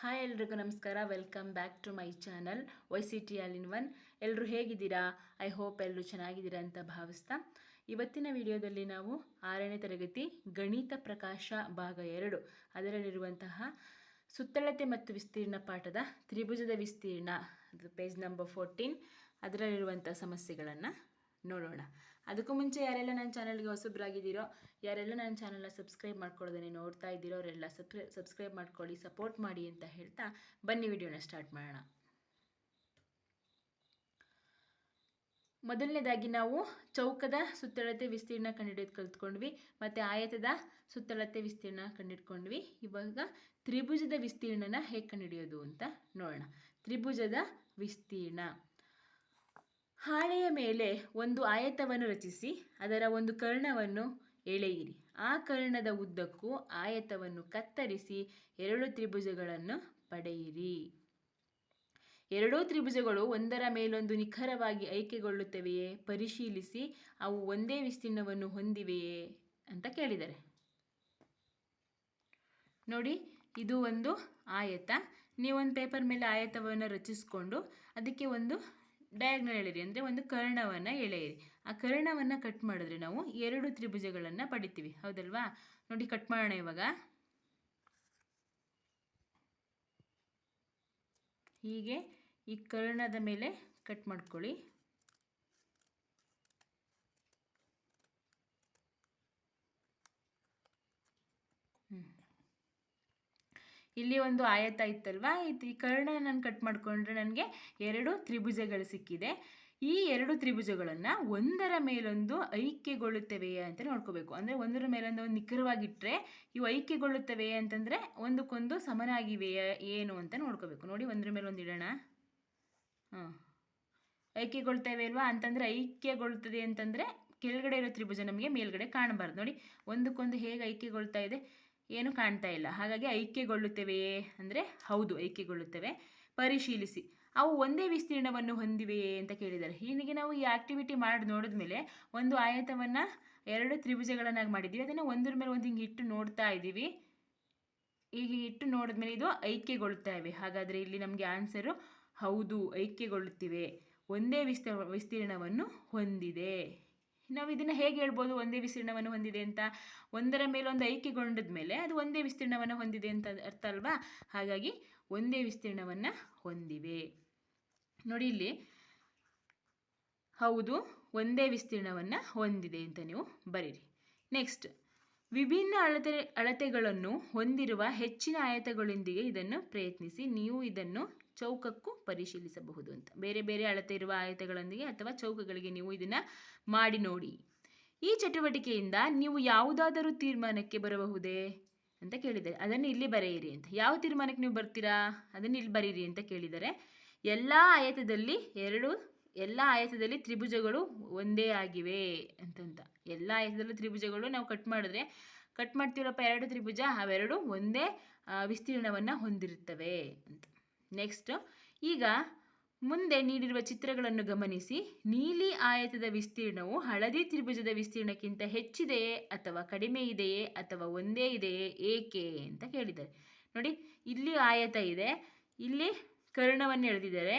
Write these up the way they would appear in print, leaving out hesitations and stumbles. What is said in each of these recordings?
Hi ಎಲ್ರಿಗೂ ನಮಸ್ಕಾರ. Welcome back to my channel YCT all in one. ಎಲ್ಲರೂ ಹೇಗಿದ್ದೀರಾ? ಐ ಹೋಪ್ ಎಲ್ಲರೂ ಚೆನ್ನಾಗಿದ್ದೀರಾ ಅಂತ ಭಾವಿಸ್ತಾ ಇವತ್ತಿನ ವಿಡಿಯೋದಲ್ಲಿ ನಾವು 6ನೇ ತರಗತಿ ಗಣಿತ ಪ್ರಕಾಶ ಭಾಗ 2 ಅದರಲ್ಲಿರುವಂತಹ ಸುತ್ತಳತೆ ಮತ್ತು ವಿಸ್ತೀರ್ಣ ಪಾಠದ ತ್ರಿಭುಜದ ವಿಸ್ತೀರ್ಣ, ಅದು ಪೇಜ್ ನಂಬರ್ 14, ಅದರಲ್ಲಿರುವಂಥ ಸಮಸ್ಯೆಗಳನ್ನು ನೋಡೋಣ. ಅದಕ್ಕೂ ಮುಂಚೆ ಯಾರೆಲ್ಲ ನನ್ನ ಚಾನಲ್ಗೆ ಹೊಸಬ್ರಾಗಿದ್ದೀರೋ, ಯಾರೆಲ್ಲ ನನ್ನ ಚಾನಲ್ನ ಸಬ್ಸ್ಕ್ರೈಬ್ ಮಾಡ್ಕೊಳ್ಳೋದನ್ನೇ ನೋಡ್ತಾ ಇದ್ದೀರೋ ಅವರೆಲ್ಲ ಸಬ್ಸ್ಕ್ರೈಬ್ ಮಾಡ್ಕೊಳ್ಳಿ, ಸಪೋರ್ಟ್ ಮಾಡಿ ಅಂತ ಹೇಳ್ತಾ ಬನ್ನಿ ವಿಡಿಯೋನ ಸ್ಟಾರ್ಟ್ ಮಾಡೋಣ. ಮೊದಲನೇದಾಗಿ ನಾವು ಚೌಕದ ಸುತ್ತಳತೆ ವಿಸ್ತೀರ್ಣ ಕಂಡುಹಿಡಿಯೋದು ಕಲ್ತ್ಕೊಂಡ್ವಿ, ಮತ್ತು ಆಯತದ ಸುತ್ತಳತೆ ವಿಸ್ತೀರ್ಣ ಕಂಡುಹಿಡ್ಕೊಂಡ್ವಿ. ಇವಾಗ ತ್ರಿಭುಜದ ವಿಸ್ತೀರ್ಣನ ಹೇಗೆ ಕಂಡುಹಿಡಿಯೋದು ಅಂತ ನೋಡೋಣ. ತ್ರಿಭುಜದ ವಿಸ್ತೀರ್ಣ: ಹಾಳೆಯ ಮೇಲೆ ಒಂದು ಆಯತವನ್ನು ರಚಿಸಿ ಅದರ ಒಂದು ಕರ್ಣವನ್ನು ಎಳೆಯಿರಿ. ಆ ಕರ್ಣದ ಉದ್ದಕ್ಕೂ ಆಯತವನ್ನು ಕತ್ತರಿಸಿ 2 ತ್ರಿಭುಜಗಳನ್ನು ಪಡೆಯಿರಿ. 2 ತ್ರಿಭುಜಗಳು ಒಂದರ ಮೇಲೊಂದು ನಿಖರವಾಗಿ ಆಯ್ಕೆಗೊಳ್ಳುತ್ತವೆಯೇ? ಪರಿಶೀಲಿಸಿ. ಅವು ಒಂದೇ ವಿಸ್ತೀರ್ಣವನ್ನು ಹೊಂದಿವೆಯೇ ಅಂತ ಕೇಳಿದ್ದಾರೆ. ನೋಡಿ, ಇದು ಒಂದು ಆಯತ. ನೀವೊಂದು ಪೇಪರ್ ಮೇಲೆ ಆಯತವನ್ನು ರಚಿಸ್ಕೊಂಡು ಅದಕ್ಕೆ ಒಂದು ಡಯಾಗ್ನಲ್ ಎಳೆಯಿರಿ, ಅಂದರೆ ಒಂದು ಕರ್ಣವನ್ನು ಎಳೆಯಿರಿ. ಆ ಕರ್ಣವನ್ನು ಕಟ್ ಮಾಡಿದ್ರೆ ನಾವು 2 ತ್ರಿಭುಜಗಳನ್ನು ಪಡಿತೀವಿ, ಹೌದಲ್ವಾ? ನೋಡಿ, ಕಟ್ ಮಾಡೋಣ. ಇವಾಗ ಹೀಗೆ ಈ ಕರ್ಣದ ಮೇಲೆ ಕಟ್ ಮಾಡ್ಕೊಳ್ಳಿ. ಇಲ್ಲಿ ಒಂದು ಆಯತ ಇತ್ತಲ್ವಾ, ಈ ಕರ್ಣ ನಾನು ಕಟ್ ಮಾಡಿಕೊಂಡ್ರೆ ನನಗೆ 2 ತ್ರಿಭುಜಗಳು ಸಿಕ್ಕಿದೆ. ಈ 2 ತ್ರಿಭುಜಗಳನ್ನು ಒಂದರ ಮೇಲೊಂದು ಐಕ್ಯಗೊಳ್ಳುತ್ತವೆಯೇ ಅಂತ ನೋಡ್ಕೋಬೇಕು. ಅಂದರೆ ಒಂದರ ಮೇಲೊಂದು ಒಂದು ನಿಖರವಾಗಿಟ್ಟರೆ ಇವು ಐಕ್ಯಗೊಳ್ಳುತ್ತವೆಯೇ ಅಂತಂದರೆ ಒಂದಕ್ಕೊಂದು ಸಮನಾಗಿವೆಯೇ ಏನು ಅಂತ ನೋಡ್ಕೋಬೇಕು. ನೋಡಿ, ಒಂದರ ಮೇಲೆ ಒಂದು ಇಡೋಣ. ಐಕ್ಯಗೊಳ್ತವೆ ಅಲ್ವಾ? ಅಂತಂದರೆ ಐಕ್ಯಗೊಳ್ತದೆ ಅಂತಂದರೆ ಕೆಳಗಡೆ ಇರೋ ತ್ರಿಭುಜ ನಮಗೆ ಮೇಲ್ಗಡೆ ಕಾಣಬಾರ್ದು. ನೋಡಿ, ಒಂದಕ್ಕೊಂದು ಹೇಗೆ ಐಕ್ಯಗೊಳ್ತಾ ಇದೆ? ಏನು ಕಾಣ್ತಾ ಇಲ್ಲ. ಹಾಗಾಗಿ ಐಕ್ಯಗೊಳ್ಳುತ್ತವೆಯೇ ಅಂದರೆ ಹೌದು, ಐಕ್ಯಗೊಳ್ಳುತ್ತವೆ. ಪರಿಶೀಲಿಸಿ. ಅವು ಒಂದೇ ವಿಸ್ತೀರ್ಣವನ್ನು ಹೊಂದಿವೆಯೇ ಅಂತ ಕೇಳಿದ್ದಾರೆ. ಹೀಗೆ ನಾವು ಈ ಆಕ್ಟಿವಿಟಿ ಮಾಡಿ ನೋಡಿದ್ಮೇಲೆ ಒಂದು ಆಯತವನ್ನು 2 ತ್ರಿಭುಜಗಳನ್ನಾಗಿ ಮಾಡಿದ್ದೀವಿ. ಅದನ್ನು ಒಂದರ ಮೇಲೆ ಒಂದು ಹಿಂಗೆ ಇಟ್ಟು ನೋಡ್ತಾ ಇದ್ದೀವಿ. ಈಗ ಇಟ್ಟು ನೋಡಿದ್ಮೇಲೆ ಇದು ಐಕ್ಯಗೊಳ್ತವೆ. ಹಾಗಾದರೆ ಇಲ್ಲಿ ನಮಗೆ ಆನ್ಸರು ಹೌದು, ಐಕ್ಯಗೊಳ್ಳುತ್ತಿವೆ, ಒಂದೇ ವಿಸ್ತೀರ್ಣವನ್ನು ಹೊಂದಿದೆ. ನಾವು ಇದನ್ನು ಹೇಗೆ ಹೇಳ್ಬೋದು ಒಂದೇ ವಿಸ್ತೀರ್ಣವನ್ನು ಹೊಂದಿದೆ ಅಂತ? ಒಂದರ ಮೇಲೊಂದು ಐಕ್ಯಗೊಂಡದ ಮೇಲೆ ಅದು ಒಂದೇ ವಿಸ್ತೀರ್ಣವನ್ನು ಹೊಂದಿದೆ ಅಂತ ಅರ್ಥ ಅಲ್ವಾ? ಹಾಗಾಗಿ ಒಂದೇ ವಿಸ್ತೀರ್ಣವನ್ನು ಹೊಂದಿವೆ. ನೋಡಿ, ಇಲ್ಲಿ ಹೌದು, ಒಂದೇ ವಿಸ್ತೀರ್ಣವನ್ನು ಹೊಂದಿದೆ ಅಂತ ನೀವು ಬರೀರಿ. ನೆಕ್ಸ್ಟ್, ವಿಭಿನ್ನ ಅಳತೆಗಳನ್ನು ಹೊಂದಿರುವ ಹೆಚ್ಚಿನ ಆಯತಗಳೊಂದಿಗೆ ಇದನ್ನು ಪ್ರಯತ್ನಿಸಿ. ನೀವು ಇದನ್ನು ಚೌಕಕ್ಕೂ ಪರಿಶೀಲಿಸಬಹುದು ಅಂತ. ಬೇರೆ ಬೇರೆ ಅಳತೆ ಇರುವ ಆಯತಗಳೊಂದಿಗೆ ಅಥವಾ ಚೌಕಗಳಿಗೆ ನೀವು ಇದನ್ನು ಮಾಡಿ ನೋಡಿ. ಈ ಚಟುವಟಿಕೆಯಿಂದ ನೀವು ಯಾವುದಾದರೂ ತೀರ್ಮಾನಕ್ಕೆ ಬರಬಹುದೇ ಅಂತ ಕೇಳಿದ್ದಾರೆ. ಅದನ್ನು ಇಲ್ಲಿ ಬರೆಯಿರಿ ಅಂತ. ಯಾವ ತೀರ್ಮಾನಕ್ಕೆ ನೀವು ಬರ್ತೀರಾ? ಅದನ್ನು ಇಲ್ಲಿ ಬರೀರಿ ಅಂತ ಕೇಳಿದ್ದಾರೆ. ಎಲ್ಲ ಆಯತದಲ್ಲಿ ತ್ರಿಭುಜಗಳು ಒಂದೇ ಆಗಿವೆ ಅಂತಂತ. ಎಲ್ಲ ಆಯತದಲ್ಲೂ ತ್ರಿಭುಜಗಳು ನಾವು ಕಟ್ ಮಾಡ್ತೀವಲ್ಲಪ್ಪ 2 ತ್ರಿಭುಜ, ಅವೆರಡು ಒಂದೇ ವಿಸ್ತೀರ್ಣವನ್ನು ಹೊಂದಿರುತ್ತವೆ ಅಂತ. ನೆಕ್ಸ್ಟ್, ಈಗ ಮುಂದೆ ನೀಡಿರುವ ಚಿತ್ರಗಳನ್ನು ಗಮನಿಸಿ. ನೀಲಿ ಆಯತದ ವಿಸ್ತೀರ್ಣವು ಹಳದಿ ತ್ರಿಭುಜದ ವಿಸ್ತೀರ್ಣಕ್ಕಿಂತ ಹೆಚ್ಚಿದೆಯೇ ಅಥವಾ ಕಡಿಮೆ ಇದೆಯೇ ಅಥವಾ ಒಂದೇ ಇದೆಯೇ, ಏಕೆ ಅಂತ ಕೇಳಿದ್ದಾರೆ. ನೋಡಿ, ಇಲ್ಲಿ ಆಯತ ಇದೆ, ಇಲ್ಲಿ ಕರ್ಣವನ್ನು ಎಳೆದಿದ್ದಾರೆ.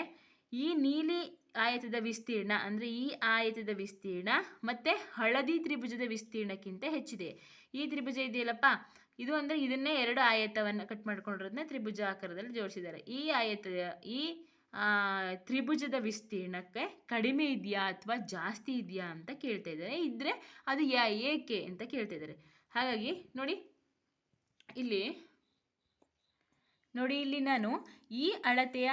ಈ ನೀಲಿ ಆಯತದ ವಿಸ್ತೀರ್ಣ ಅಂದರೆ ಈ ಆಯತದ ವಿಸ್ತೀರ್ಣ ಮತ್ತು ಹಳದಿ ತ್ರಿಭುಜದ ವಿಸ್ತೀರ್ಣಕ್ಕಿಂತ ಹೆಚ್ಚಿದೆ. ಈ ತ್ರಿಭುಜ ಇದೆಯಲ್ಲಪ್ಪ, ಇದು ಅಂದರೆ ಇದನ್ನೇ 2 ಆಯತವನ್ನು ಕಟ್ ಮಾಡ್ಕೊಂಡಿರೋದನ್ನ ತ್ರಿಭುಜ ಆಕಾರದಲ್ಲಿ ಜೋಡಿಸಿದ್ದಾರೆ. ಈ ತ್ರಿಭುಜದ ವಿಸ್ತೀರ್ಣಕ್ಕೆ ಕಡಿಮೆ ಇದೆಯಾ ಅಥವಾ ಜಾಸ್ತಿ ಇದೆಯಾ ಅಂತ ಕೇಳ್ತಾ ಇದ್ದಾರೆ. ಇದ್ದರೆ ಅದು ಏಕೆ ಅಂತ ಕೇಳ್ತಾ ಇದ್ದಾರೆ. ಹಾಗಾಗಿ ನೋಡಿ, ಇಲ್ಲಿ ನಾನು ಈ ಅಳತೆಯ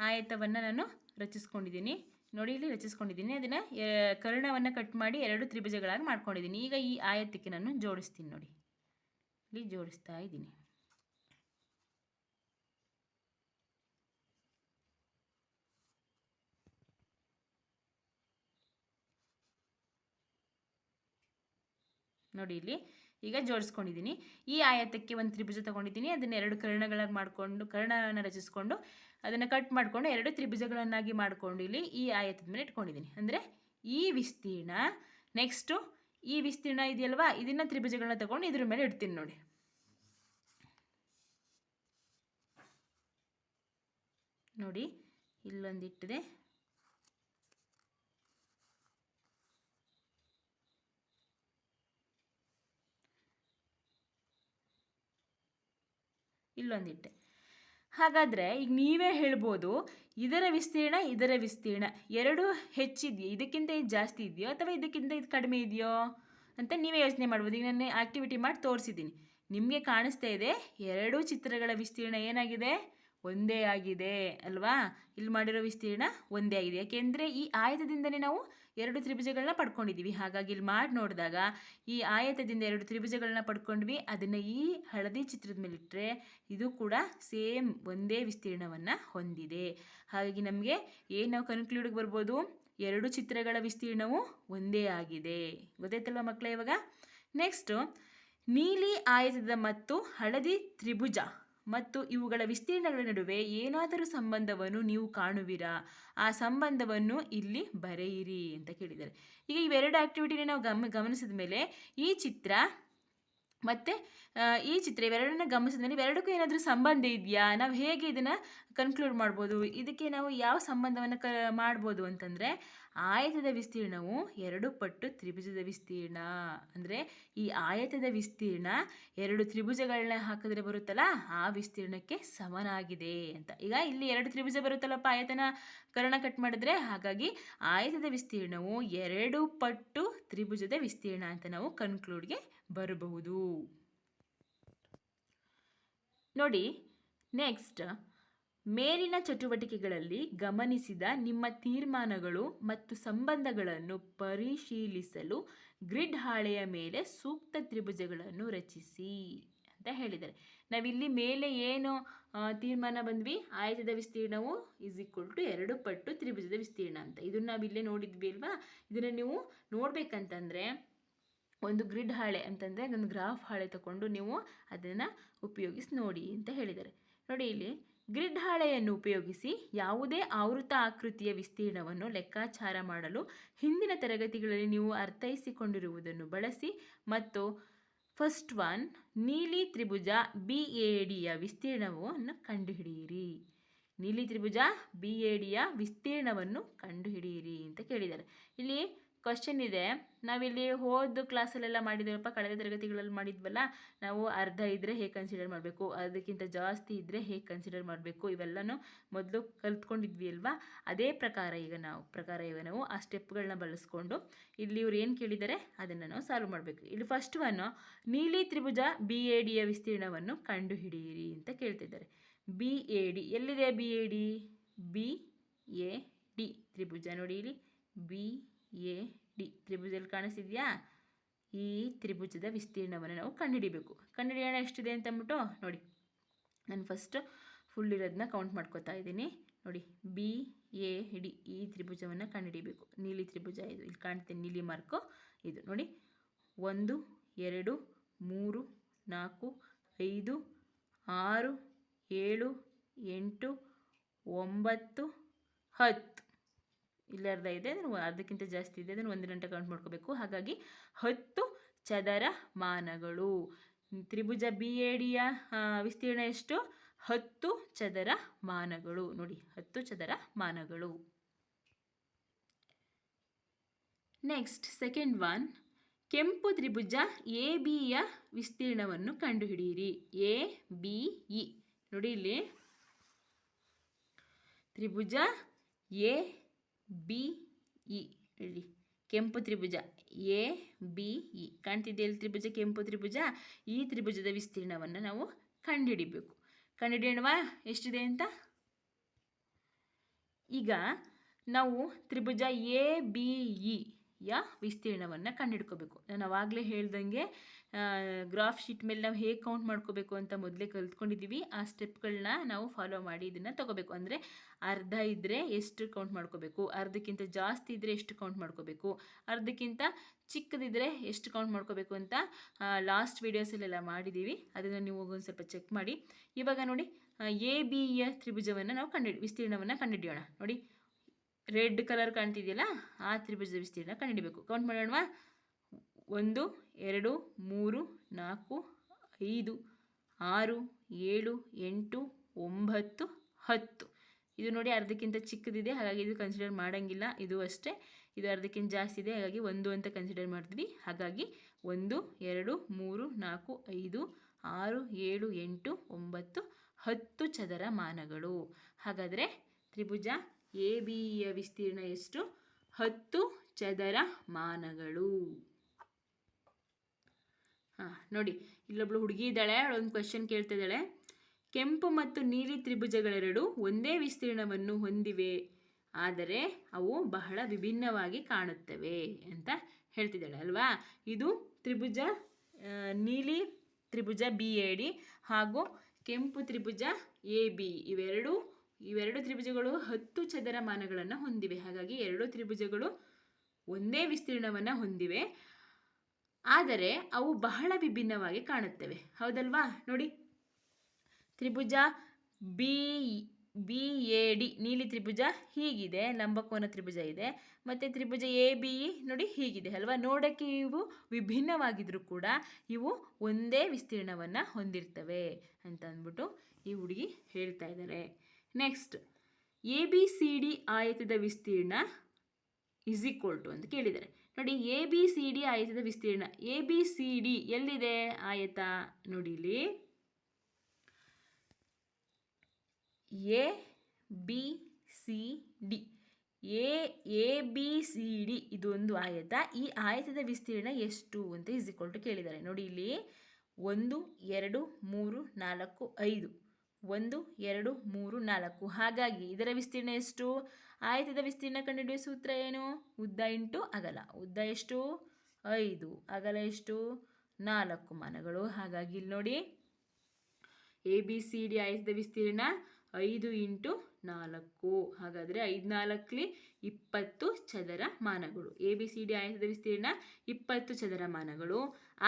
ಆಯತವನ್ನು ನಾನು ರಚಿಸ್ಕೊಂಡಿದ್ದೀನಿ. ನೋಡಿ, ಇಲ್ಲಿ ರಚಿಸ್ಕೊಂಡಿದ್ದೀನಿ. ಅದನ್ನು ಕರ್ಣವನ್ನು ಕಟ್ ಮಾಡಿ 2 ತ್ರಿಭುಜಗಳಾಗಿ ಮಾಡ್ಕೊಂಡಿದ್ದೀನಿ. ಈಗ ಈ ಆಯತಕ್ಕೆ ನಾನು ಜೋಡಿಸ್ತೀನಿ. ನೋಡಿ, ಇಲ್ಲಿ ಜೋಡಿಸ್ತಾ ಇದ್ದೀನಿ. ನೋಡಿ, ಇಲ್ಲಿ ಈಗ ಜೋಡಿಸ್ಕೊಂಡಿದ್ದೀನಿ. ಈ ಆಯತಕ್ಕೆ ಒಂದು ತ್ರಿಭುಜ ತಗೊಂಡಿದ್ದೀನಿ. ಅದನ್ನು 2 ಕರ್ಣಗಳಾಗಿ ಮಾಡಿಕೊಂಡು ಕರ್ಣವನ್ನು ರಚಿಸ್ಕೊಂಡು ಅದನ್ನು ಕಟ್ ಮಾಡಿಕೊಂಡು 2 ತ್ರಿಭುಜಗಳನ್ನಾಗಿ ಮಾಡಿಕೊಂಡು ಇಲ್ಲಿ ಈ ಆಯತದ ಮೇಲೆ ಇಟ್ಕೊಂಡಿದ್ದೀನಿ. ಅಂದರೆ ಈ ವಿಸ್ತೀರ್ಣ, ನೆಕ್ಸ್ಟು ಈ ವಿಸ್ತೀರ್ಣ ಇದೆಯಲ್ವಾ, ಇದನ್ನು ತ್ರಿಭುಜಗಳನ್ನ ತಗೊಂಡು ಇದ್ರ ಮೇಲೆ ಇಡ್ತೀನಿ. ನೋಡಿ, ನೋಡಿ ಇಲ್ಲೊಂದಿಟ್ಟಿದೆ, ಇಲ್ಲೊಂದಿಟ್ಟೆ. ಹಾಗಾದರೆ ಈಗ ನೀವೇ ಹೇಳ್ಬೋದು ಇದರ ವಿಸ್ತೀರ್ಣ ಎರಡು ಹೆಚ್ಚಿದೆಯೋ, ಇದಕ್ಕಿಂತ ಇದು ಜಾಸ್ತಿ ಇದೆಯೋ ಅಥವಾ ಇದಕ್ಕಿಂತ ಇದು ಕಡಿಮೆ ಇದೆಯೋ ಅಂತ ನೀವೇ ಯೋಚನೆ ಮಾಡ್ಬೋದು. ಈಗ ನಾನು ಆ್ಯಕ್ಟಿವಿಟಿ ಮಾಡಿ ತೋರಿಸಿದ್ದೀನಿ, ನಿಮಗೆ ಕಾಣಿಸ್ತಾ ಇದೆ ಎರಡೂ ಚಿತ್ರಗಳ ವಿಸ್ತೀರ್ಣ ಏನಾಗಿದೆ, ಒಂದೇ ಆಗಿದೆ ಅಲ್ವಾ. ಇಲ್ಲಿ ಮಾಡಿರೋ ವಿಸ್ತೀರ್ಣ ಒಂದೇ ಆಗಿದೆ, ಯಾಕೆಂದರೆ ಈ ಆಯತದಿಂದಲೇ ನಾವು ಎರಡು ತ್ರಿಭುಜಗಳನ್ನ ಪಡ್ಕೊಂಡಿದ್ದೀವಿ. ಹಾಗಾಗಿ ಇಲ್ಲಿ ಮಾಡಿ ನೋಡಿದಾಗ ಈ ಆಯತದಿಂದ ಎರಡು ತ್ರಿಭುಜಗಳನ್ನ ಪಡ್ಕೊಂಡ್ವಿ, ಅದನ್ನು ಈ ಹಳದಿ ಚಿತ್ರದ ಮೇಲೆ ಇಟ್ಟರೆ ಇದು ಕೂಡ ಸೇಮ್ ಒಂದೇ ವಿಸ್ತೀರ್ಣವನ್ನು ಹೊಂದಿದೆ. ಹಾಗಾಗಿ ನಮಗೆ ಏನು ನಾವು ಕನ್ಕ್ಲೂಡಿಗೆ ಬರ್ಬೋದು, ಎರಡು ಚಿತ್ರಗಳ ವಿಸ್ತೀರ್ಣವು ಒಂದೇ ಆಗಿದೆ. ಗೊತ್ತಾಯ್ತಲ್ವ ಮಕ್ಕಳೇ ಇವಾಗ. ನೆಕ್ಸ್ಟು, ನೀಲಿ ಆಯತದ ಮತ್ತು ಹಳದಿ ತ್ರಿಭುಜ ಮತ್ತು ಇವುಗಳ ವಿಸ್ತೀರ್ಣಗಳ ನಡುವೆ ಏನಾದರೂ ಸಂಬಂಧವನ್ನು ನೀವು ಕಾಣುವಿರಾ, ಆ ಸಂಬಂಧವನ್ನು ಇಲ್ಲಿ ಬರೆಯಿರಿ ಅಂತ ಕೇಳಿದ್ದಾರೆ. ಈಗ ಇವೆರಡು ಆ್ಯಕ್ಟಿವಿಟಿನ ನಾವು ಗಮನಿಸಿದ ಮೇಲೆ ಈ ಚಿತ್ರ ಮತ್ತು ಈ ಚಿತ್ರ ಇವೆರಡನ್ನ ಗಮನಿಸಿದ ಮೇಲೆ ಇವೆರಡಕ್ಕೂ ಏನಾದರೂ ಸಂಬಂಧ ಇದೆಯಾ, ನಾವು ಹೇಗೆ ಇದನ್ನು ಕನ್ಕ್ಲೂಡ್ ಮಾಡ್ಬೋದು, ಇದಕ್ಕೆ ನಾವು ಯಾವ ಸಂಬಂಧವನ್ನು ಮಾಡ್ಬೋದು ಅಂತಂದರೆ ಆಯತದ ವಿಸ್ತೀರ್ಣವು 2 ಪಟ್ಟು ತ್ರಿಭುಜದ ವಿಸ್ತೀರ್ಣ. ಅಂದರೆ ಈ ಆಯತದ ವಿಸ್ತೀರ್ಣ ಎರಡು ತ್ರಿಭುಜಗಳನ್ನ ಹಾಕಿದ್ರೆ ಬರುತ್ತಲ್ಲ ಆ ವಿಸ್ತೀರ್ಣಕ್ಕೆ ಸಮನಾಗಿದೆ ಅಂತ. ಈಗ ಇಲ್ಲಿ 2 ತ್ರಿಭುಜ ಬರುತ್ತಲ್ಲಪ್ಪ ಆಯತನ ಕರ್ಣ ಕಟ್ ಮಾಡಿದ್ರೆ, ಹಾಗಾಗಿ ಆಯತದ ವಿಸ್ತೀರ್ಣವು 2 ಪಟ್ಟು ತ್ರಿಭುಜದ ವಿಸ್ತೀರ್ಣ ಅಂತ ನಾವು ಕನ್ಕ್ಲೂಡ್ಗೆ ಬರಬಹುದು. ನೋಡಿ ನೆಕ್ಸ್ಟ್, ಮೇಲಿನ ಚಟುವಟಿಕೆಗಳಲ್ಲಿ ಗಮನಿಸಿದ ನಿಮ್ಮ ತೀರ್ಮಾನಗಳು ಮತ್ತು ಸಂಬಂಧಗಳನ್ನು ಪರಿಶೀಲಿಸಲು ಗ್ರಿಡ್ ಹಾಳೆಯ ಮೇಲೆ ಸೂಕ್ತ ತ್ರಿಭುಜಗಳನ್ನು ರಚಿಸಿ ಅಂತ ಹೇಳಿದ್ದಾರೆ. ನಾವಿಲ್ಲಿ ಮೇಲೆ ಏನು ತೀರ್ಮಾನ ಬಂದ್ವಿ, ಆಯತದ ವಿಸ್ತೀರ್ಣವು = 2 ಪಟ್ಟು ತ್ರಿಭುಜದ ವಿಸ್ತೀರ್ಣ ಅಂತ. ಇದನ್ನು ನಾವಿಲ್ಲೇ ನೋಡಿದ್ವಿ ಅಲ್ವಾ. ಇದನ್ನು ನೀವು ನೋಡ್ಬೇಕಂತಂದರೆ ಒಂದು ಗ್ರಿಡ್ ಹಾಳೆ ಅಂತಂದರೆ ಒಂದು ಗ್ರಾಫ್ ಹಾಳೆ ತಗೊಂಡು ನೀವು ಅದನ್ನು ಉಪಯೋಗಿಸಿ ನೋಡಿ ಅಂತ ಹೇಳಿದ್ದಾರೆ. ನೋಡಿ ಇಲ್ಲಿ ಗ್ರಿಡ್ ಹಾಳೆಯನ್ನು ಉಪಯೋಗಿಸಿ ಯಾವುದೇ ಆವೃತ ಆಕೃತಿಯ ವಿಸ್ತೀರ್ಣವನ್ನು ಲೆಕ್ಕಾಚಾರ ಮಾಡಲು ಹಿಂದಿನ ತರಗತಿಗಳಲ್ಲಿ ನೀವು ಅರ್ಥೈಸಿಕೊಂಡಿರುವುದನ್ನು ಬಳಸಿ ಮತ್ತು ಫಸ್ಟ್ ಒನ್, ನೀಲಿ ತ್ರಿಭುಜ BADಯ ವಿಸ್ತೀರ್ಣವನ್ನು ಕಂಡುಹಿಡಿಯಿರಿ. ನೀಲಿ ತ್ರಿಭುಜ BADಯ ವಿಸ್ತೀರ್ಣವನ್ನು ಕಂಡುಹಿಡಿಯಿರಿ ಅಂತ ಕೇಳಿದ್ದಾರೆ. ಇಲ್ಲಿ ಕ್ವಶನ್ ಇದೆ, ನಾವಿಲ್ಲಿ ಹೋದ ಕ್ಲಾಸಲ್ಲೆಲ್ಲ ಮಾಡಿದ್ವಪ್ಪ, ಕಳೆದ ತರಗತಿಗಳಲ್ಲಿ ಮಾಡಿದ್ವಲ್ಲ, ನಾವು ಅರ್ಧ ಇದ್ದರೆ ಹೇಗೆ ಕನ್ಸಿಡರ್ ಮಾಡಬೇಕು, ಅದಕ್ಕಿಂತ ಜಾಸ್ತಿ ಇದ್ದರೆ ಹೇಗೆ ಕನ್ಸಿಡರ್ ಮಾಡಬೇಕು, ಇವೆಲ್ಲನೂ ಮೊದಲು ಕಲ್ತ್ಕೊಂಡಿದ್ವಿ ಅಲ್ವಾ. ಅದೇ ಪ್ರಕಾರ ಈಗ ನಾವು ಆ ಸ್ಟೆಪ್ಗಳನ್ನ ಬಳಸ್ಕೊಂಡು ಇಲ್ಲಿ ಇವ್ರು ಏನು ಕೇಳಿದ್ದಾರೆ ಅದನ್ನು ನಾವು ಸಾಲ್ವ್ ಮಾಡಬೇಕು. ಇಲ್ಲಿ ಫಸ್ಟ್ ಒನ್ನು, ನೀಲಿ ತ್ರಿಭುಜ BADಯ ವಿಸ್ತೀರ್ಣವನ್ನು ಕಂಡುಹಿಡಿಯಿರಿ ಅಂತ ಕೇಳ್ತಿದ್ದಾರೆ. BAD ಎಲ್ಲಿದೆ, BAD ತ್ರಿಭುಜ ನೋಡಿ, ಇಲ್ಲಿ BAD ತ್ರಿಭುಜದಲ್ಲಿ ಕಾಣಿಸಿದೆಯಾ. ಈ ತ್ರಿಭುಜದ ವಿಸ್ತೀರ್ಣವನ್ನು ನಾವು ಕಂಡುಹಿಡಿಬೇಕು. ಕಂಡುಹಿಡಿಯೋಣ ಎಷ್ಟಿದೆ ಅಂತ ಅಂದ್ಬಿಟ್ಟು ನೋಡಿ, ನಾನು ಫಸ್ಟ್ ಫುಲ್ ಇರೋದನ್ನ ಕೌಂಟ್ ಮಾಡ್ಕೋತಾ ಇದ್ದೀನಿ. ನೋಡಿ BAD ಈ ತ್ರಿಭುಜವನ್ನು ಕಂಡುಹಿಡಿಬೇಕು. ನೀಲಿ ತ್ರಿಭುಜ ಇದು, ಇಲ್ಲಿ ಕಾಣ್ತೇನೆ ನೀಲಿ ಮಾರ್ಕು ಇದು ನೋಡಿ. 1 2 3 4 5 6 7 8 9 10 ಇಲ್ಲಿ ಅರ್ಧ ಇದೆ, ಅದನ್ನು ಅರ್ಧಕ್ಕಿಂತ ಜಾಸ್ತಿ ಇದೆ, ಅದನ್ನು 1 ಗಂಟೆ ಕೌಂಟ್ ಮಾಡ್ಕೋಬೇಕು. ಹಾಗಾಗಿ 10 ಚದರ ಮಾನಗಳು. ತ್ರಿಭುಜ BADಯ ವಿಸ್ತೀರ್ಣ ಎಷ್ಟು, 10 ಚದರ ಮಾನಗಳು. ನೋಡಿ 10 ಚದರ ಮಾನಗಳು. ನೆಕ್ಸ್ಟ್ ಸೆಕೆಂಡ್ ಒನ್, ಕೆಂಪು ತ್ರಿಭುಜ ABಯ ವಿಸ್ತೀರ್ಣವನ್ನು ಕಂಡುಹಿಡಿಯಿರಿ. ABE ನೋಡಿ, ಇಲ್ಲಿ ತ್ರಿಭುಜ ABE ಹೇಳಿ, ಕೆಂಪು ತ್ರಿಭುಜ ABE ಕಾಣ್ತಿದೆಯಲ್ಲಿ ತ್ರಿಭುಜ, ಕೆಂಪು ತ್ರಿಭುಜ. ಈ ತ್ರಿಭುಜದ ವಿಸ್ತೀರ್ಣವನ್ನು ನಾವು ಕಂಡುಹಿಡಿಬೇಕು. ಕಂಡುಹಿಡಿಯೋಣವಾ ಎಷ್ಟಿದೆ ಅಂತ. ಈಗ ನಾವು ತ್ರಿಭುಜ ABEಯ ವಿಸ್ತೀರ್ಣವನ್ನು ಕಂಡುಹಿಡ್ಕೋಬೇಕು. ನಾನು ಅವಾಗಲೇ ಹೇಳ್ದಂಗೆ ಗ್ರಾಫ್ ಶೀಟ್ ಮೇಲೆ ನಾವು ಹೇಗೆ ಕೌಂಟ್ ಮಾಡ್ಕೋಬೇಕು ಅಂತ ಮೊದಲೇ ಕಲ್ತ್ಕೊಂಡಿದ್ದೀವಿ. ಆ ಸ್ಟೆಪ್ಗಳನ್ನ ನಾವು ಫಾಲೋ ಮಾಡಿ ಇದನ್ನು ತೊಗೋಬೇಕು. ಅಂದರೆ ಅರ್ಧ ಇದ್ದರೆ ಎಷ್ಟು ಕೌಂಟ್ ಮಾಡ್ಕೋಬೇಕು, ಅರ್ಧಕ್ಕಿಂತ ಜಾಸ್ತಿ ಇದ್ದರೆ ಎಷ್ಟು ಕೌಂಟ್ ಮಾಡ್ಕೋಬೇಕು, ಅರ್ಧಕ್ಕಿಂತ ಚಿಕ್ಕದಿದ್ದರೆ ಎಷ್ಟು ಕೌಂಟ್ ಮಾಡ್ಕೋಬೇಕು ಅಂತ ಲಾಸ್ಟ್ ವೀಡಿಯೋಸಲ್ಲೆಲ್ಲ ಮಾಡಿದ್ದೀವಿ. ಅದನ್ನು ನೀವು ಒಂದು ಸ್ವಲ್ಪ ಚೆಕ್ ಮಾಡಿ. ಇವಾಗ ನೋಡಿ ABಯ ತ್ರಿಭುಜವನ್ನು ನಾವು ವಿಸ್ತೀರ್ಣವನ್ನು ಕಂಡುಹಿಡಿಯೋಣ. ನೋಡಿ ರೆಡ್ ಕಲರ್ ಕಾಣ್ತಿದೆಯಲ್ಲ, ಆ ತ್ರಿಭುಜದ ವಿಸ್ತೀರ್ಣ ಕಂಡುಹಿಡಿಬೇಕು. ಕೌಂಟ್ ಮಾಡೋಣವಾ. 1 2 3 4 5 6 7 8 9 10 ಇದು ನೋಡಿ ಅರ್ಧಕ್ಕಿಂತ ಚಿಕ್ಕದಿದೆ, ಹಾಗಾಗಿ ಇದು ಕನ್ಸಿಡರ್ ಮಾಡೋಂಗಿಲ್ಲ. ಇದು ಅಷ್ಟೇ, ಇದು ಅರ್ಧಕ್ಕಿಂತ ಜಾಸ್ತಿ ಇದೆ, ಹಾಗಾಗಿ 1 ಅಂತ ಕನ್ಸಿಡರ್ ಮಾಡ್ತೀವಿ. ಹಾಗಾಗಿ 1 2 3 4 5 6 7 8 9 10 ಚದರಮಾನಗಳು. ಹಾಗಾದರೆ ತ್ರಿಭುಜ ಎ ಬಿಯ ವಿಸ್ತೀರ್ಣ ಎಷ್ಟು? 10 ಚದರಮಾನಗಳು. ನೋಡಿ, ಇಲ್ಲೊಬ್ಳು ಹುಡುಗಿ ಇದ್ದಾಳೆ, ಅವಳೊಂದು ಕ್ವೆಶನ್ ಕೇಳ್ತಾ ಇದ್ದಾಳೆ. ಕೆಂಪು ಮತ್ತು ನೀಲಿ ತ್ರಿಭುಜಗಳೆರಡು ಒಂದೇ ವಿಸ್ತೀರ್ಣವನ್ನು ಹೊಂದಿವೆ, ಆದರೆ ಅವು ಬಹಳ ವಿಭಿನ್ನವಾಗಿ ಕಾಣುತ್ತವೆ ಅಂತ ಹೇಳ್ತಿದ್ದಾಳೆ ಅಲ್ವಾ. ಇದು ತ್ರಿಭುಜ ನೀಲಿ ತ್ರಿಭುಜ ಬಿ ಎ ಡಿ ಹಾಗೂ ಕೆಂಪು ತ್ರಿಭುಜ ಎ ಬಿ, ಇವೆರಡು ತ್ರಿಭುಜಗಳು 10 ಚದರಮಾನಗಳನ್ನು ಹೊಂದಿವೆ. ಹಾಗಾಗಿ ಎರಡು ತ್ರಿಭುಜಗಳು ಒಂದೇ ವಿಸ್ತೀರ್ಣವನ್ನು ಹೊಂದಿವೆ, ಆದರೆ ಅವು ಬಹಳ ವಿಭಿನ್ನವಾಗಿ ಕಾಣುತ್ತವೆ. ಹೌದಲ್ವಾ? ನೋಡಿ, ತ್ರಿಭುಜ ಬಿ ಎ ಡಿ ನೀಲಿ ತ್ರಿಭುಜ ಹೀಗಿದೆ, ಲಂಬಕೋನ ತ್ರಿಭುಜ ಇದೆ. ಮತ್ತು ತ್ರಿಭುಜ ಎ ಬಿ ನೋಡಿ ಹೀಗಿದೆ ಅಲ್ವಾ. ನೋಡೋಕ್ಕೆ ಇವು ವಿಭಿನ್ನವಾಗಿದ್ರೂ ಕೂಡ ಇವು ಒಂದೇ ವಿಸ್ತೀರ್ಣವನ್ನು ಹೊಂದಿರ್ತವೆ ಅಂತ ಅಂದ್ಬಿಟ್ಟು ಈ ಹುಡುಗಿ ಹೇಳ್ತಾ ಇದ್ದಾರೆ. Next, A B C D ಆಯತದ ವಿಸ್ತೀರ್ಣ ಇಸ್ ಈಕ್ವಲ್ ಟು ಅಂತ ಕೇಳಿದ್ದಾರೆ. ನೋಡಿ, ಎ ಬಿ ಸಿ ಡಿ ಆಯತದ ವಿಸ್ತೀರ್ಣ. ಎ ಬಿ ಸಿ ಡಿ ಎಲ್ಲಿದೆ ಆಯತ? ನೋಡಿ ಇಲ್ಲಿ A B C D, A B C D ಇದು ಒಂದು ಆಯತ. ಈ ಆಯತದ ವಿಸ್ತೀರ್ಣ ಎಷ್ಟು ಅಂತ ಇಸ್ ಈಕ್ವಲ್ ಟು ಕೇಳಿದ್ದಾರೆ. ನೋಡಿ ಇಲ್ಲಿ 1 2 3 4 5, 1 2 3 4. ಹಾಗಾಗಿ ಇದರ ವಿಸ್ತೀರ್ಣ ಎಷ್ಟು? ಆಯತದ ವಿಸ್ತೀರ್ಣ ಕಂಡುಹಿಡಿಯುವ ಸೂತ್ರ ಏನು? ಉದ್ದ ಇಂಟು ಅಗಲ. ಉದ್ದ ಎಷ್ಟು? 5, ಅಗಲ ಎಷ್ಟು? 4 ಮಾನಗಳು. ಹಾಗಾಗಿ ಇಲ್ಲಿ ನೋಡಿ, ಎ ಬಿ ಸಿ ಡಿ ಆಯತದ ವಿಸ್ತೀರ್ಣ 5 ಇಂಟು 4. ಹಾಗಾದರೆ 5 4 20 ಚದರಮಾನಗಳು. ಎ ಬಿ ಸಿ ಡಿ ಆಯತದ ವಿಸ್ತೀರ್ಣ 20 ಚದರಮಾನಗಳು.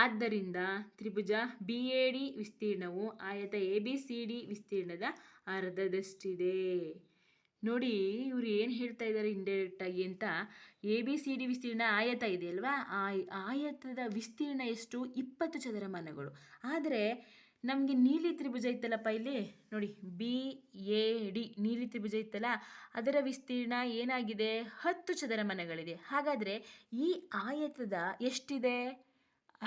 ಆದ್ದರಿಂದ ತ್ರಿಭುಜ ಬಿ ಎ ಡಿ ವಿಸ್ತೀರ್ಣವು ಆಯತ ಎ ಬಿ ಸಿ ಡಿ ವಿಸ್ತೀರ್ಣದ ಅರ್ಧದಷ್ಟಿದೆ. ನೋಡಿ, ಇವರು ಏನು ಹೇಳ್ತಾ ಇದ್ದಾರೆ ಇಂಡೈರೆಕ್ಟಾಗಿ ಅಂತ. ಎ ಬಿ ಸಿ ಡಿ ವಿಸ್ತೀರ್ಣ ಆಯತ ಇದೆ ಅಲ್ವಾ, ಆಯತದ ವಿಸ್ತೀರ್ಣ ಎಷ್ಟು? 20 ಚದರಮಾನಗಳು. ಆದರೆ ನಮಗೆ ನೀಲಿ ತ್ರಿಭುಜ ಇತ್ತಲ್ಲಪ್ಪ ಇಲ್ಲಿ ನೋಡಿ, ಬಿ ಎ ಡಿ ನೀಲಿ ತ್ರಿಭುಜ ಇತ್ತಲ್ಲ, ಅದರ ವಿಸ್ತೀರ್ಣ ಏನಾಗಿದೆ? 10 ಚದರಮಾನಗಳಿದೆ. ಹಾಗಾದರೆ ಈ ಆಯತದ ಎಷ್ಟಿದೆ?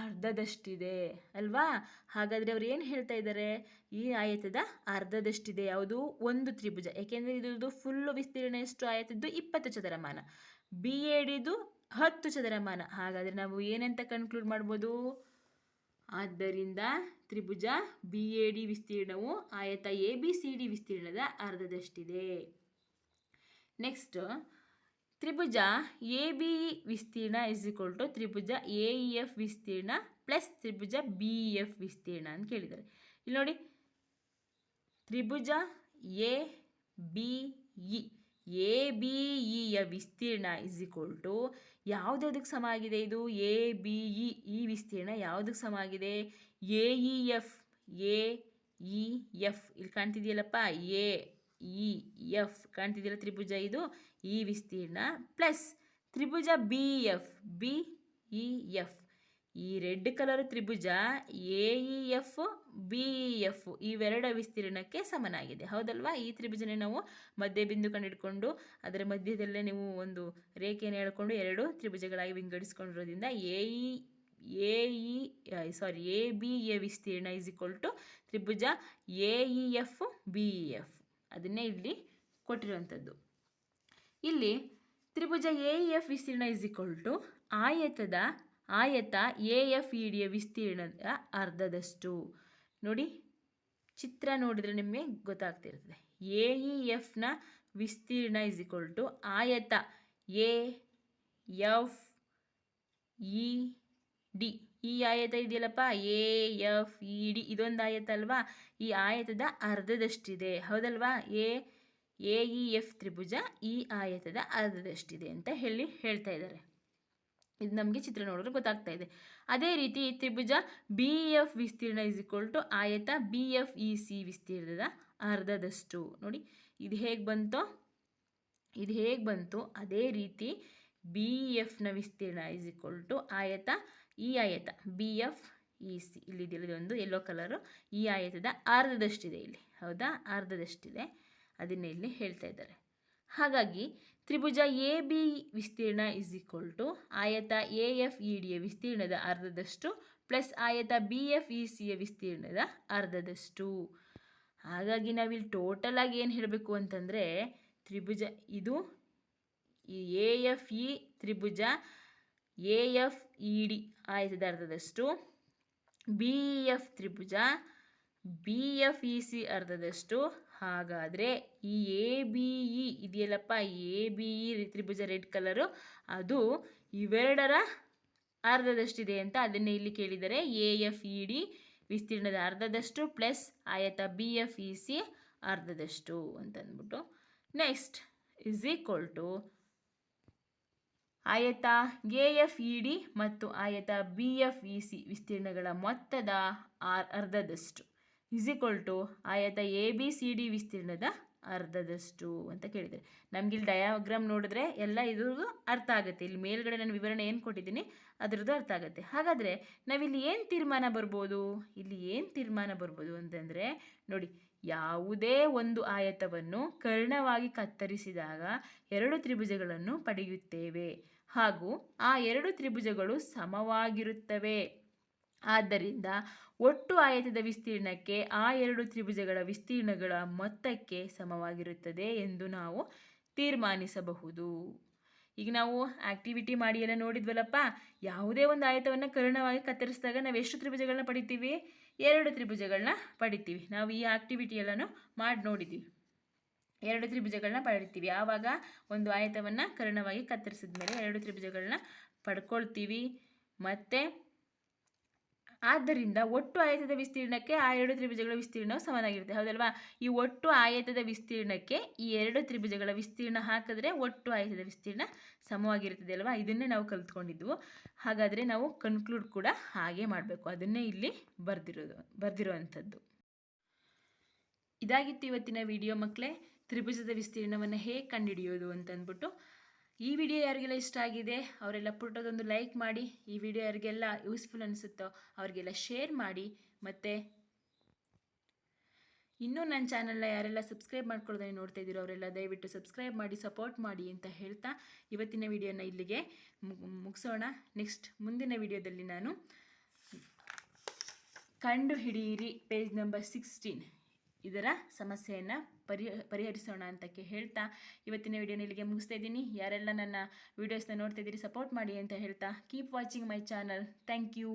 ಅರ್ಧದಷ್ಟಿದೆ ಅಲ್ವಾ. ಹಾಗಾದರೆ ಅವ್ರು ಏನು ಹೇಳ್ತಾ ಇದ್ದಾರೆ? ಈ ಆಯತದ ಅರ್ಧದಷ್ಟಿದೆ ಯಾವುದು? ಒಂದು ತ್ರಿಭುಜ. ಯಾಕೆಂದರೆ ಇದ್ರದ್ದು ಫುಲ್ಲು ವಿಸ್ತೀರ್ಣ ಎಷ್ಟು? ಆಯತದ್ದು 20 ಚದರಮಾನ, ಬಿ ಎ ಡಿದು 10 ಚದರಮಾನ. ಹಾಗಾದರೆ ನಾವು ಏನಂತ ಕನ್ಕ್ಲೂಡ್ ಮಾಡ್ಬೋದು? ಆದ್ದರಿಂದ ತ್ರಿಭುಜ ಬಿ ಎ ಡಿ ವಿಸ್ತೀರ್ಣವು ಆಯತ ಎ ಬಿ ಸಿ ಡಿ ವಿಸ್ತೀರ್ಣದ ಅರ್ಧದಷ್ಟಿದೆ. ನೆಕ್ಸ್ಟ್, ತ್ರಿಭುಜ ಎ ಬಿ ವಿಸ್ತೀರ್ಣ ಇಸ್ ಈಕ್ವಲ್ ಟು ತ್ರಿಭುಜ ಎ ಇ ಎಫ್ ವಿಸ್ತೀರ್ಣ ಪ್ಲಸ್ ತ್ರಿಭುಜ ಬಿ ಇ ಎಫ್ ವಿಸ್ತೀರ್ಣ ಅಂತ ಕೇಳಿದ್ದಾರೆ. ಇಲ್ಲಿ ನೋಡಿ, ತ್ರಿಭುಜ A B E, A B ಇಯ ವಿಸ್ತೀರ್ಣ ಇಸ್ ಈಕ್ವಲ್ ಟು ಯಾವುದಕ್ಕೆ ಸಮ ಆಗಿದೆ? ಇದು ಎ ಬಿ ಇ ವಿಸ್ತೀರ್ಣ ಯಾವುದಕ್ಕೆ ಸಮ ಆಗಿದೆ? A E F, A E F ಇಲ್ಲಿ ಕಾಣ್ತಿದೆಯಲ್ಲಪ್ಪ, ಎ ಇ ಎಫ್ ಕಾಣ್ತಿದೆಯಲ್ಲ ತ್ರಿಭುಜ, ಇದು ಈ ವಿಸ್ತೀರ್ಣ ಪ್ಲಸ್ ತ್ರಿಭುಜ B F, B E F, ಈ ರೆಡ್ ಕಲರ್ ತ್ರಿಭುಜ A E F B E F ಇವೆರಡ ವಿಸ್ತೀರ್ಣಕ್ಕೆ ಸಮನಾಗಿದೆ. ಹೌದಲ್ವಾ? ಈ ತ್ರಿಭುಜನೇ ನಾವು ಮಧ್ಯ ಬಿಂದು ಕಂಡುಹಿಡ್ಕೊಂಡು ಅದರ ಮಧ್ಯದಲ್ಲೇ ನೀವು ಒಂದು ರೇಖೆಯನ್ನು ಎಳ್ಕೊಂಡು ಎರಡು ತ್ರಿಭುಜಗಳಾಗಿ ವಿಂಗಡಿಸ್ಕೊಂಡಿರೋದ್ರಿಂದ ಎ ಬಿ ಎ ವಿಸ್ತೀರ್ಣ ಇಸ್ ಈಕ್ವಲ್ ಟು ತ್ರಿಭುಜ A E F B E F, ಅದನ್ನೇ ಇಲ್ಲಿ ಕೊಟ್ಟಿರುವಂಥದ್ದು. ಇಲ್ಲಿ ತ್ರಿಭುಜ ಎ ಇ ಎಫ್ ವಿಸ್ತೀರ್ಣ ಇಸ್ ಈಕ್ವಲ್ ಟು ಆಯತ ಎ ಎಫ್ ಇ ಡಿಯ ವಿಸ್ತೀರ್ಣದ ಅರ್ಧದಷ್ಟು. ನೋಡಿ, ಚಿತ್ರ ನೋಡಿದರೆ ನಿಮಗೆ ಗೊತ್ತಾಗ್ತಿರ್ತದೆ. ಎ ಇ ಎಫ್ನ ವಿಸ್ತೀರ್ಣ ಇಸ್ ಈಕ್ವಲ್ ಟು ಆಯತ ಎ ಎಫ್ ಇ ಡಿ. ಈ ಆಯತ ಇದೆಯಲ್ಲಪ್ಪ, ಎ ಎಫ್ ಇ ಡಿ, ಇದೊಂದು ಆಯತ ಅಲ್ವಾ, ಈ ಆಯತದ ಅರ್ಧದಷ್ಟಿದೆ. ಹೌದಲ್ವಾ? ಎ ಇ ಎಫ್ ತ್ರಿಭುಜ ಈ ಆಯತದ ಅರ್ಧದಷ್ಟಿದೆ ಅಂತ ಹೇಳ್ತಾ ಇದ್ದಾರೆ. ಇದು ನಮಗೆ ಚಿತ್ರ ನೋಡಿದ್ರೆ ಗೊತ್ತಾಗ್ತಾ ಇದೆ. ಅದೇ ರೀತಿ ತ್ರಿಭುಜ ಬಿ ಎಫ್ ವಿಸ್ತೀರ್ಣ ಇಸ್ ಈಕ್ವಲ್ ಟು ಆಯತ ಬಿ ಎಫ್ ಇ ಸಿ ವಿಸ್ತೀರ್ಣದ ಅರ್ಧದಷ್ಟು. ನೋಡಿ, ಇದು ಹೇಗೆ ಬಂತು ಅದೇ ರೀತಿ ಬಿ ಎಫ್ನ ವಿಸ್ತೀರ್ಣ ಇಸ್ ಈಕ್ವಲ್ ಟು ಆಯತ ಬಿ ಎಫ್ ಇ ಸಿ, ಇಲ್ಲಿದೆಯಲ್ಲ ಒಂದು ಯೆಲ್ಲೋ ಕಲರು, ಈ ಆಯತದ ಅರ್ಧದಷ್ಟಿದೆ ಇಲ್ಲಿ. ಹೌದಾ? ಅರ್ಧದಷ್ಟಿದೆ. ಅದನ್ನೇ ಇಲ್ಲಿ ಹೇಳ್ತಾ ಇದ್ದಾರೆ. ಹಾಗಾಗಿ ತ್ರಿಭುಜ ಎ ಬಿ ವಿಸ್ತೀರ್ಣ ಇಸ್ ಈಕ್ವಲ್ ಟು ಆಯತ ಎ ಎಫ್ ಇ ಡಿಯ ವಿಸ್ತೀರ್ಣದ ಅರ್ಧದಷ್ಟು ಪ್ಲಸ್ ಆಯತ ಬಿ ಎಫ್ ಇ ಸಿಯ ವಿಸ್ತೀರ್ಣದ ಅರ್ಧದಷ್ಟು. ಹಾಗಾಗಿ ನಾವಿಲ್ಲಿ ಟೋಟಲ್ ಆಗಿ ಏನು ಹೇಳಬೇಕು ಅಂತಂದರೆ, ತ್ರಿಭುಜ ಇದು ಎ ಎಫ್ ಇ ತ್ರಿಭುಜ ಎ ಎಫ್ ಇ ಡಿ ಆಯತದ ಅರ್ಧದಷ್ಟು, ಬಿ ಎಫ್ ತ್ರಿಭುಜ ಬಿ ಎಫ್ ಇ ಸಿ ಅರ್ಧದಷ್ಟು. ಹಾಗಾದರೆ ಈ ಎ ಬಿ ಇ ಇದೆಯಲ್ಲಪ್ಪ, ಎ ಬಿ ಇ ತ್ರಿಭುಜ ರೆಡ್ ಕಲರು, ಅದು ಇವೆರಡರ ಅರ್ಧದಷ್ಟಿದೆ ಅಂತ ಅದನ್ನೇ ಇಲ್ಲಿ ಕೇಳಿದರೆ. ಎ ಎಫ್ ಇ ಡಿ ವಿಸ್ತೀರ್ಣದ ಅರ್ಧದಷ್ಟು ಪ್ಲಸ್ ಆಯತ ಬಿ ಎಫ್ ಇ ಸಿ ಅರ್ಧದಷ್ಟು ಅಂತಂದ್ಬಿಟ್ಟು. ನೆಕ್ಸ್ಟ್ ಇಸ್ ಈಕ್ವಲ್ ಟು ಆಯತ ಎ ಎಫ್ ಇ ಡಿ ಮತ್ತು ಆಯತ ಬಿ ಎಫ್ ಇ ಸಿ ವಿಸ್ತೀರ್ಣಗಳ ಮೊತ್ತದ ಅರ್ಧದಷ್ಟು ಇಸ್ ಈಕ್ವಲ್ ಟು ಆಯತ ಎ ಬಿ ಸಿ ಡಿ ವಿಸ್ತೀರ್ಣದ ಅರ್ಧದಷ್ಟು ಅಂತ ಕೇಳಿದರೆ. ನಮ್ಗೆ ಇಲ್ಲಿ ಡಯಾಗ್ರಾಮ್ ನೋಡಿದ್ರೆ ಎಲ್ಲ ಇದ್ರದ್ದು ಅರ್ಥ ಆಗುತ್ತೆ. ಇಲ್ಲಿ ಮೇಲ್ಗಡೆ ನಾನು ವಿವರಣೆ ಏನು ಕೊಟ್ಟಿದ್ದೀನಿ ಅದರದ್ದು ಅರ್ಥ ಆಗುತ್ತೆ. ಹಾಗಾದರೆ ನಾವಿಲ್ಲಿ ಏನು ತೀರ್ಮಾನ ಬರ್ಬೋದು, ಇಲ್ಲಿ ಏನು ತೀರ್ಮಾನ ಬರ್ಬೋದು ಅಂತಂದರೆ ನೋಡಿ, ಯಾವುದೇ ಒಂದು ಆಯತವನ್ನು ಕರ್ಣವಾಗಿ ಕತ್ತರಿಸಿದಾಗ 2 ತ್ರಿಭುಜಗಳನ್ನು ಪಡೆಯುತ್ತೇವೆ ಹಾಗೂ ಆ 2 ತ್ರಿಭುಜಗಳು ಸಮವಾಗಿರುತ್ತವೆ. ಆದ್ದರಿಂದ ಒಟ್ಟು ಆಯತದ ವಿಸ್ತೀರ್ಣಕ್ಕೆ ಆ 2 ತ್ರಿಭುಜಗಳ ವಿಸ್ತೀರ್ಣಗಳ ಮೊತ್ತಕ್ಕೆ ಸಮವಾಗಿರುತ್ತದೆ ಎಂದು ನಾವು ತೀರ್ಮಾನಿಸಬಹುದು. ಈಗ ನಾವು ಆಕ್ಟಿವಿಟಿ ಮಾಡಿ ಎಲ್ಲ ನೋಡಿದ್ವಲ್ಲಪ್ಪ, ಯಾವುದೇ ಒಂದು ಆಯತವನ್ನು ಕರ್ಣವಾಗಿ ಕತ್ತರಿಸಿದಾಗ ನಾವು ಎಷ್ಟು ತ್ರಿಭುಜಗಳನ್ನ ಪಡಿತೀವಿ? 2 ತ್ರಿಭುಜಗಳನ್ನ ಪಡಿತೀವಿ. ನಾವು ಈ ಆಕ್ಟಿವಿಟಿ ಎಲ್ಲನೂ ಮಾಡಿ ನೋಡಿದ್ದೀವಿ. 2 ತ್ರಿಭುಜಗಳನ್ನ ಪಡಿತೀವಿ. ಆವಾಗ ಒಂದು ಆಯತವನ್ನು ಕರ್ಣವಾಗಿ ಕತ್ತರಿಸಿದ ಮೇಲೆ 2 ತ್ರಿಭುಜಗಳನ್ನ ಪಡ್ಕೊಳ್ತೀವಿ. ಮತ್ತು ಆದ್ದರಿಂದ ಒಟ್ಟು ಆಯತದ ವಿಸ್ತೀರ್ಣಕ್ಕೆ ಆ 2 ತ್ರಿಭುಜಗಳ ವಿಸ್ತೀರ್ಣವು ಸಮನಾಗಿರುತ್ತೆ, ಹೌದಲ್ವಾ? ಈ ಒಟ್ಟು ಆಯತದ ವಿಸ್ತೀರ್ಣಕ್ಕೆ ಈ 2 ತ್ರಿಭುಜಗಳ ವಿಸ್ತೀರ್ಣ ಹಾಕಿದ್ರೆ ಒಟ್ಟು ಆಯತದ ವಿಸ್ತೀರ್ಣ ಸಮವಾಗಿರುತ್ತದೆ ಅಲ್ವಾ? ಇದನ್ನೇ ನಾವು ಕಲ್ತ್ಕೊಂಡಿದ್ವು. ಹಾಗಾದರೆ ನಾವು ಕನ್ಕ್ಲೂಡ್ ಕೂಡ ಹಾಗೆ ಮಾಡಬೇಕು. ಅದನ್ನೇ ಇಲ್ಲಿ ಬರ್ದಿರುವಂಥದ್ದು. ಇದಾಗಿತ್ತು ಇವತ್ತಿನ ವಿಡಿಯೋ ಮಕ್ಕಳೇ. ತ್ರಿಭುಜದ ವಿಸ್ತೀರ್ಣವನ್ನು ಹೇಗೆ ಕಂಡುಹಿಡಿಯೋದು ಅಂತಂದ್ಬಿಟ್ಟು. ಈ ವಿಡಿಯೋ ಯಾರಿಗೆಲ್ಲ ಇಷ್ಟ ಆಗಿದೆ ಅವರೆಲ್ಲ ಪುಟ್ಟದೊಂದು ಲೈಕ್ ಮಾಡಿ. ಈ ವಿಡಿಯೋ ಯಾರಿಗೆಲ್ಲ ಯೂಸ್ಫುಲ್ ಅನಿಸುತ್ತೋ ಅವರಿಗೆಲ್ಲ ಶೇರ್ ಮಾಡಿ. ಮತ್ತು ಇನ್ನೂ ನನ್ನ ಚಾನಲ್ನ ಯಾರೆಲ್ಲ ಸಬ್ಸ್ಕ್ರೈಬ್ ಮಾಡ್ಕೊಳ್ಳೋದನ್ನು ನೋಡ್ತಾ ಇದ್ದೀರೋ ಅವರೆಲ್ಲ ದಯವಿಟ್ಟು ಸಬ್ಸ್ಕ್ರೈಬ್ ಮಾಡಿ, ಸಪೋರ್ಟ್ ಮಾಡಿ ಅಂತ ಹೇಳ್ತಾ ಇವತ್ತಿನ ವಿಡಿಯೋನ ಇಲ್ಲಿಗೆ ಮುಗಿಸೋಣ. ನೆಕ್ಸ್ಟ್ ಮುಂದಿನ ವಿಡಿಯೋದಲ್ಲಿ ನಾನು ಕಂಡುಹಿಡಿಯಿರಿ ಪೇಜ್ ನಂಬರ್ 16 ಇದರ ಸಮಸ್ಯೆಯನ್ನು ಪರಿಹರಿಸೋಣ ಅಂತ ಹೇಳ್ತಾ ಇವತ್ತಿನ ವಿಡಿಯೋನ ಇಲ್ಲಿಗೆ ಮುಗಿಸ್ತಾ ಇದ್ದೀನಿ. ಯಾರೆಲ್ಲ ನನ್ನ ವಿಡಿಯೋಸ್ನ ನೋಡ್ತಾ ಇದ್ದೀರಿ ಸಪೋರ್ಟ್ ಮಾಡಿ ಅಂತ ಹೇಳ್ತಾ keep watching my channel. Thank you.